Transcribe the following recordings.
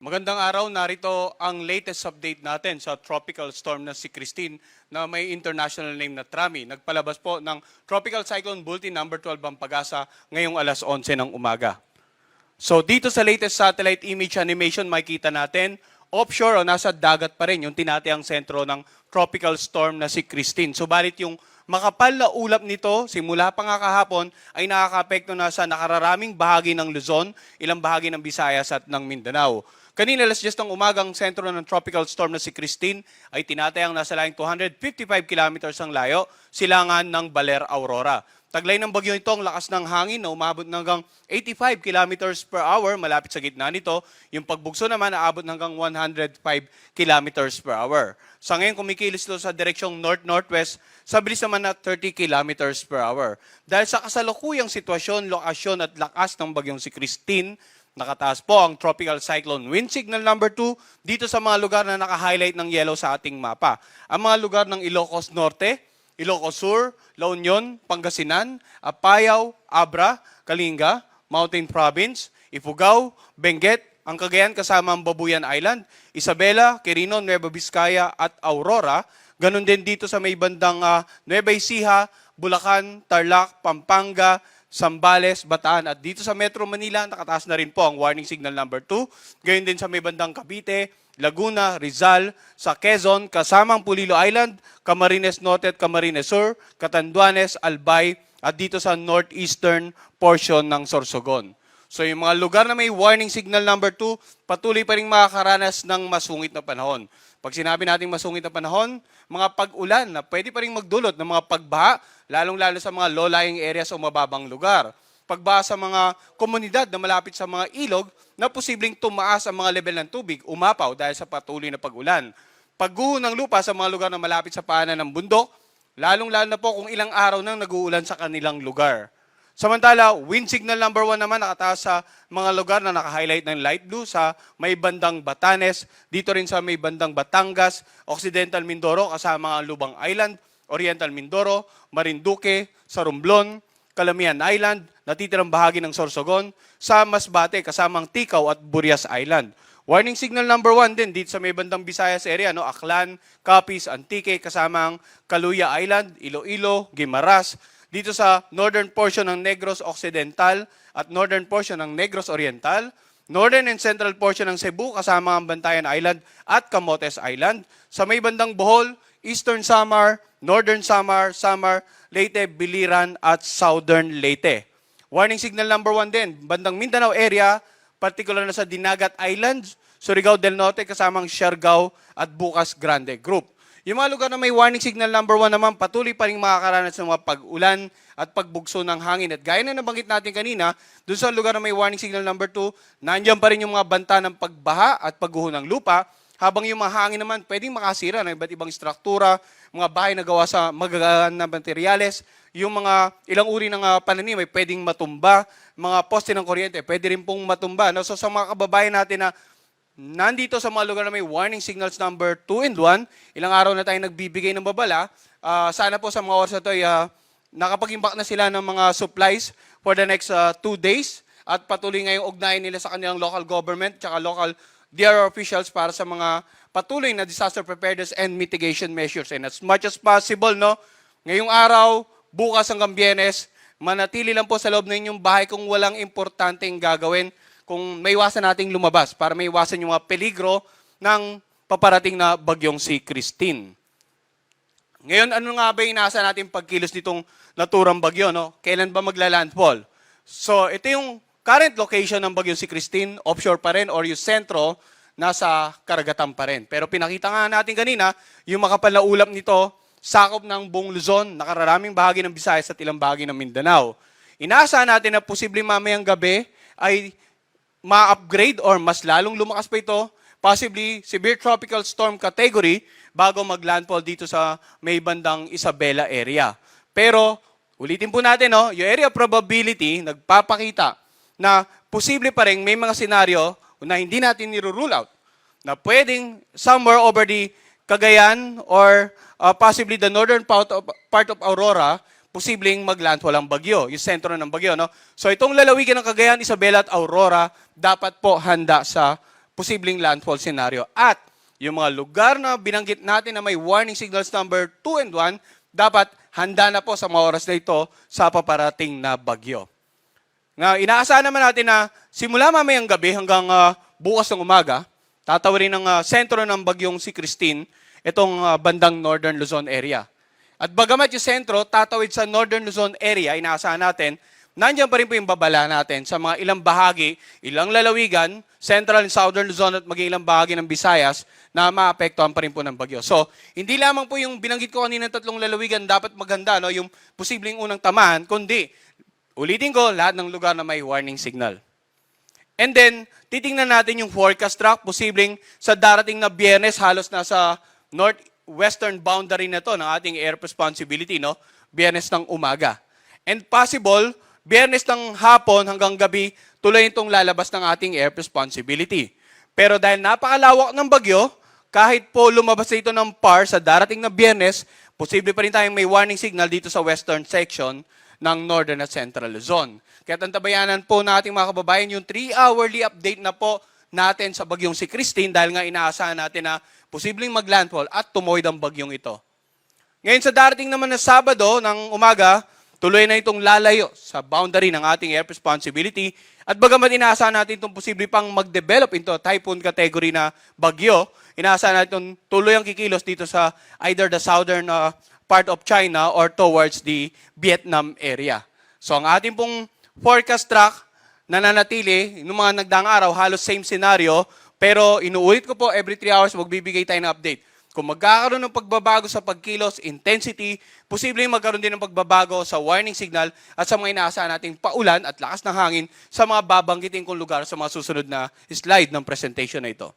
Magandang araw, narito ang latest update natin sa tropical storm na si Christine na may international name na Trami. Nagpalabas po ng Tropical Cyclone Bulletin number 12 ang Pag-asa ngayong alas 11 ng umaga. So dito sa latest satellite image animation makikita natin offshore o nasa dagat pa rin yung tinatayang sentro ng tropical storm na si Christine. Subalit yung makapal na ulap nito, simula pa nga kahapon, ay nakakaapekto na sa nakararaming bahagi ng Luzon, ilang bahagi ng Visayas at ng Mindanao. Kanina alas 10 ng umagang sentro ng tropical storm na si Christine ay tinatayang nasa layong 255 kilometers ang layo, silangan ng Baler, Aurora. Taglay ng bagyo ito ang lakas ng hangin na umabot hanggang 85 kilometers per hour malapit sa gitna nito. Yung pagbugso naman aabot hanggang 105 kilometers per hour. Sa ngayon kumikilos ito sa direksyong north-northwest sa bilis naman na 30 kilometers per hour. Dahil sa kasalukuyang sitwasyon, lokasyon at lakas ng bagyong si Christine, nakataas po ang Tropical Cyclone Wind Signal number 2 dito sa mga lugar na naka-highlight ng yellow sa ating mapa. Ang mga lugar ng Ilocos Norte, Ilocos Sur, La Union, Pangasinan, Apayao, Abra, Kalinga, Mountain Province, Ifugao, Benguet, ang Cagayan kasama ang Babuyan Island, Isabela, Quirino, Nueva Vizcaya at Aurora. Ganon din dito sa may bandang Nueva Ecija, Bulacan, Tarlac, Pampanga, Zambales, Bataan at dito sa Metro Manila, nakataas na rin po ang warning signal number 2. Gayon din sa may bandang Cavite, Laguna, Rizal, sa Quezon, kasamang Pulilo Island, Camarines Norte at Camarines Sur, Catanduanes, Albay at dito sa northeastern portion ng Sorsogon. So yung mga lugar na may warning signal number 2, patuloy pa rin makakaranas ng masungit na panahon. Pag sinabi natin masungit na panahon, mga pag-ulan na pwede pa rin magdulot ng mga pagbaha, lalong-lalo sa mga low-lying areas o mababang lugar. Pagbaha sa mga komunidad na malapit sa mga ilog na posibleng tumaas ang mga level ng tubig, umapaw dahil sa patuloy na pag-ulan. Pagguho ng lupa sa mga lugar na malapit sa paanan ng bundok, lalong-lalo na po kung ilang araw nang nag-uulan sa kanilang lugar. Samantala, wind signal number 1 naman nakataas sa mga lugar na naka-highlight ng light blue sa may bandang Batanes, dito rin sa may bandang Batangas, Occidental Mindoro kasama ang Lubang Island, Oriental Mindoro, Marinduque, Sarumblon, Calamian Island, natitirang bahagi ng Sorsogon, sa Masbate kasamang Tikaw at Burias Island. Warning signal number 1 din dito sa may bandang Visayas area, Aklan, Capiz, Antique kasamang Caluya Island, Iloilo, Guimaras, dito sa northern portion ng Negros Occidental at northern portion ng Negros Oriental, northern and central portion ng Cebu kasama ang Bantayan Island at Camotes Island, sa may bandang Bohol, Eastern Samar, Northern Samar, Samar, Leyte, Biliran at Southern Leyte. Warning signal number 1 din, bandang Mindanao area, particular na sa Dinagat Islands, Surigao del Norte kasamang Siargao at Bukas Grande Group. Yung mga lugar na may warning signal number 1 naman, patuloy pa rin makakaranas ng mga pag-ulan at pagbugso ng hangin. At gaya na nabanggit natin kanina, doon sa lugar na may warning signal number 2, nandiyan pa rin yung mga banta ng pagbaha at pagguho ng lupa, habang yung mga hangin naman pwedeng makasira ng iba't ibang struktura, mga bahay na gawa sa magaganda na materyales, yung mga ilang uri ng pananim ay pwedeng matumba, mga poste ng kuryente pwede rin pong matumba. So sa mga kababayan natin na nandito sa mga lugar na may warning signals number 2 and 1, ilang araw na tayo nagbibigay ng babala. Sana po sa mga oras na ito ay nakapag-imbak na sila ng mga supplies for the next 2 days at patuloy ngayong ugnayan nila sa kanilang local government at local DRR officials para sa mga patuloy na disaster preparedness and mitigation measures. And as much as possible, ngayong araw, bukas hanggang Biyernes, manatili lang po sa loob ng inyong bahay kung walang importanteng gagawin, kung may iwasan nating lumabas para may iwasan yung mga peligro ng paparating na bagyong si Christine. Ngayon, ano nga ba inasa natin pagkilos nitong naturang bagyo? Kailan ba magla-landfall? So, ito yung current location ng bagyong si Christine, offshore pa rin or yung sentro, nasa karagatan pa rin. Pero pinakita nga natin kanina, yung makapal na ulap nito, sakop ng buong Luzon, nakararaming bahagi ng Visayas at ilang bahagi ng Mindanao. Inaasahan natin na posibleng mamayang gabi ay ma-upgrade or mas lalong lumakas pa ito, possibly severe tropical storm category bago mag-landfall dito sa may bandang Isabela area. Pero ulitin po natin, yung area probability nagpapakita na posible pa rin may mga senaryo na hindi natin niro-rule out na pwedeng somewhere over the Cagayan or possibly the northern part of Aurora posibleng maglandfall ang bagyo, yung sentro ng bagyo. No? So itong lalawigan ng Cagayan, Isabela at Aurora, dapat po handa sa posibleng landfall scenario. At yung mga lugar na binanggit natin na may warning signals number 2 and 1, dapat handa na po sa mga oras na ito sa paparating na bagyo. Inaasahan naman natin na simula mamayang gabi hanggang bukas ng umaga, tatawarin ng sentro ng bagyong si Christine itong bandang Northern Luzon area. At bagamat yung sentro tatawid sa Northern Luzon area, inaasahan natin, nandiyan pa rin po yung babala natin sa mga ilang bahagi, ilang lalawigan, Central and Southern Luzon at maging ilang bahagi ng Visayas na maapektuhan pa rin po ng bagyo. So, hindi lamang po yung binanggit ko kanina 3 lalawigan dapat maganda, no, yung posibleng unang tamaan, kundi, ulitin ko, lahat ng lugar na may warning signal. And then, titingnan natin yung forecast track, posibleng sa darating na Biyernes, halos nasa northwestern boundary na to ng ating air responsibility, no? Biyernes ng umaga. And possible, Biyernes ng hapon hanggang gabi, tuloy itong lalabas ng ating air responsibility. Pero dahil napakalawak ng bagyo, kahit po lumabas ito ng PAR sa darating na Biyernes, posible pa rin tayong may warning signal dito sa western section ng Northern at Central Luzon. Kaya tantabayanan po natin mga kababayan yung 3-hourly update na po natin sa bagyong si Christine dahil nga inaasahan natin na posibleng maglandfall at tumoy ang bagyong ito. Ngayon sa darating naman na Sabado ng umaga, tuloy na itong lalayo sa boundary ng ating air responsibility at bagamat inaasahan natin itong posible pang mag-develop into typhoon category na bagyo, inaasahan natin itong tuloy ang kikilos dito sa either the southern part of China or towards the Vietnam area. So ang ating pong forecast track nananatili, noong mga nagdaang araw, halos same scenario, pero inuulit ko po, every 3 hours magbibigay tayo ng update. Kung magkakaroon ng pagbabago sa pagkilos, intensity, posibleng magkaroon din ng pagbabago sa warning signal at sa mga inaasahan nating paulan at lakas ng hangin sa mga babanggitin kong lugar sa mga susunod na slide ng presentation na ito.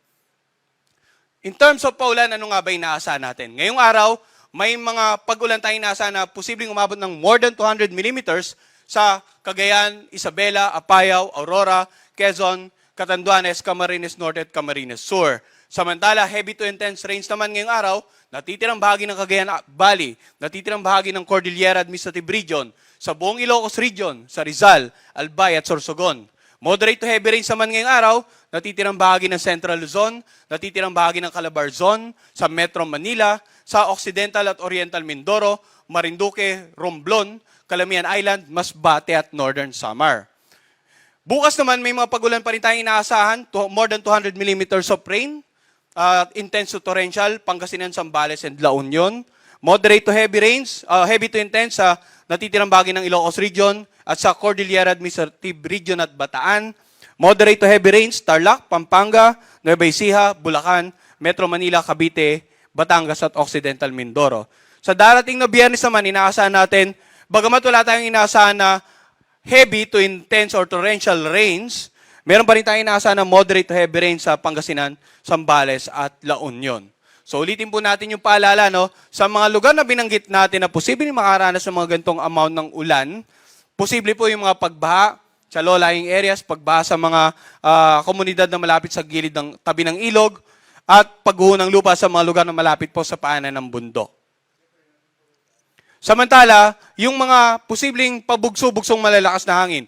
In terms of paulan, ano nga ba inaasahan natin? Ngayong araw, may mga pag-ulan tayong inaasahan na posibleng umabot ng more than 200 millimeters sa Cagayan, Isabela, Apayao, Aurora, Quezon, Catanduanes, Camarines Norte at Camarines Sur. Samantala, heavy to intense rains naman ngayong araw, natitirang bahagi ng Cagayan Valley, natitirang bahagi ng Cordillera Administrative Region, sa buong Ilocos Region, sa Rizal, Albay at Sorsogon. Moderate to heavy rains naman ngayong araw, natitirang bahagi ng Central Luzon, natitirang bahagi ng Calabar Zone, sa Metro Manila, sa Occidental at Oriental Mindoro, Marinduque, Romblon, Calamian Island, Masbate at Northern Samar. Bukas naman may mga pagulan pa rin tayong inaasahan, more than 200 millimeters of rain, intense to torrential, Pangasinan, Zambales, and La Union. Moderate to heavy rains, heavy to intense sa natitirang bahagi ng Ilocos Region at sa Cordillera Administrative Region at Bataan. Moderate to heavy rains, Tarlac, Pampanga, Nueva Ecija, Bulacan, Metro Manila, Cavite, Batangas at Occidental Mindoro. Sa darating na Biyernes naman, inaasahan natin, bagamat wala tayong inaasahan na heavy to intense or torrential rains, meron pa rin tayong inaasahan na moderate to heavy rains sa Pangasinan, Zambales at La Union. So ulitin po natin yung paalala, no? Sa mga lugar na binanggit natin na posibleng makaranas ng mga ganitong amount ng ulan, posible po yung mga pagbaha sa low-lying areas, pagbaha sa mga komunidad na malapit sa gilid ng tabi ng ilog, at pagguho ng lupa sa mga lugar na malapit po sa paanan ng bundok. Samantala, yung mga posibleng pabugso-bugsong malalakas na hangin,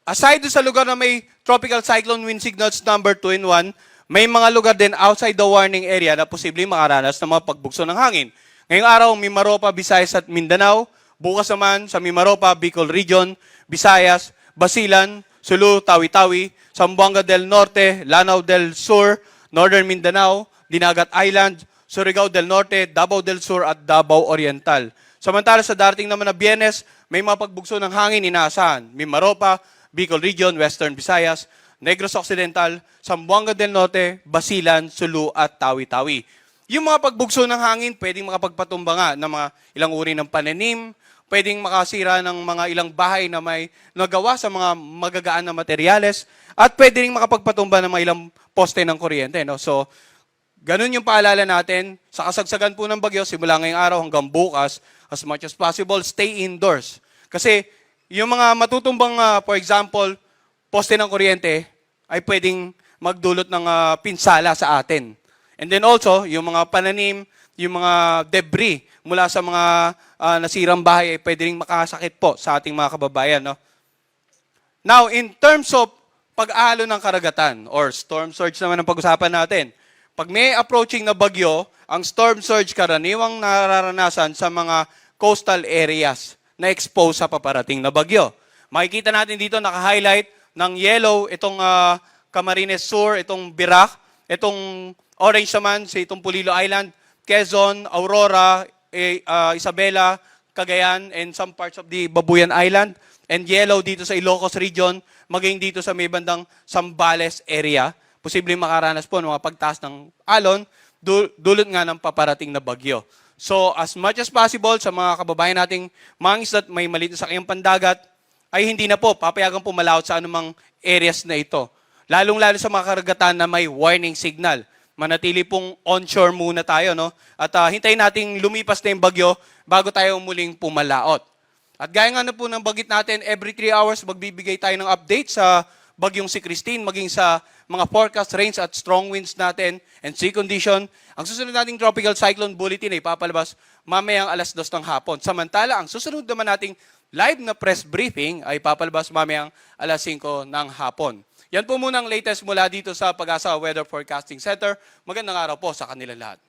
aside sa lugar na may tropical cyclone wind signals number 2 and 1, may mga lugar din outside the warning area na posibleng makaranas ng mga pagbugso ng hangin. Ngayong araw, Mimaropa, Visayas at Mindanao. Bukas naman sa Mimaropa, Bicol Region, Visayas, Basilan, Sulu, Tawi-Tawi, Zamboanga del Norte, Lanao del Sur, Northern Mindanao, Dinagat Island, Surigao del Norte, Davao del Sur at Davao Oriental. Samantala sa darating naman na Biyernes, may mga pagbugso ng hangin inaasahan. Mimaropa, Bicol Region, Western Visayas, Negros Occidental, Zamboanga del Norte, Basilan, Sulu at Tawi-Tawi. Yung mga pagbugso ng hangin, pwedeng makapagpatumba nga ng mga ilang uri ng pananim, pwedeng makasira ng mga ilang bahay na may nagawa sa mga magagaan na materyales, at pwede rin makapagpatumba ng mga ilang poste ng kuryente. No? So, ganun yung paalala natin. Sa kasagsagan po ng bagyo, simula ngayong araw hanggang bukas, as much as possible, stay indoors. Kasi yung mga matutumbang, for example, poste ng kuryente, ay pwedeng magdulot ng pinsala sa atin. And then also, yung mga pananim, yung mga debris mula sa mga nasirang bahay ay pwede rin makasakit po sa ating mga kababayan. No? Now, in terms of pag-ahalo ng karagatan or storm surge naman ang pag-usapan natin. Pag may approaching na bagyo, ang storm surge karaniwang nararanasan sa mga coastal areas na exposed sa paparating na bagyo. Makikita natin dito naka-highlight ng yellow itong Camarines Sur, itong Birac, itong orange naman sa itong Pulilo Island, Quezon, Aurora, Isabela, Cagayan, and some parts of the Babuyan Island, and yellow dito sa Ilocos Region, maging dito sa may bandang Zambales area. Posibleng makaranas po ng mga pagtaas ng alon, dulot nga ng paparating na bagyo. So as much as possible sa mga kababayan nating mga isdat may maliit na sakyang pandagat, ay hindi na po papayagan po malaot sa anumang areas na ito. Lalong-lalo sa mga karagatan na may warning signal. Manatili pong onshore muna tayo, no? At hintayin nating lumipas na yung bagyo bago tayo muling pumalaot. At gaya nga na po ng bagit natin, every 3 hours magbibigay tayo ng update sa bagyong si Christine, maging sa mga forecast rains at strong winds natin and sea condition. Ang susunod nating tropical cyclone bulletin ay papalabas mamayang alas 2 ng hapon. Samantala, ang susunod naman nating live na press briefing ay papalabas mamayang alas 5 ng hapon. Yan po muna ang latest mula dito sa Pag-asa Weather Forecasting Center. Magandang araw po sa kanilang lahat.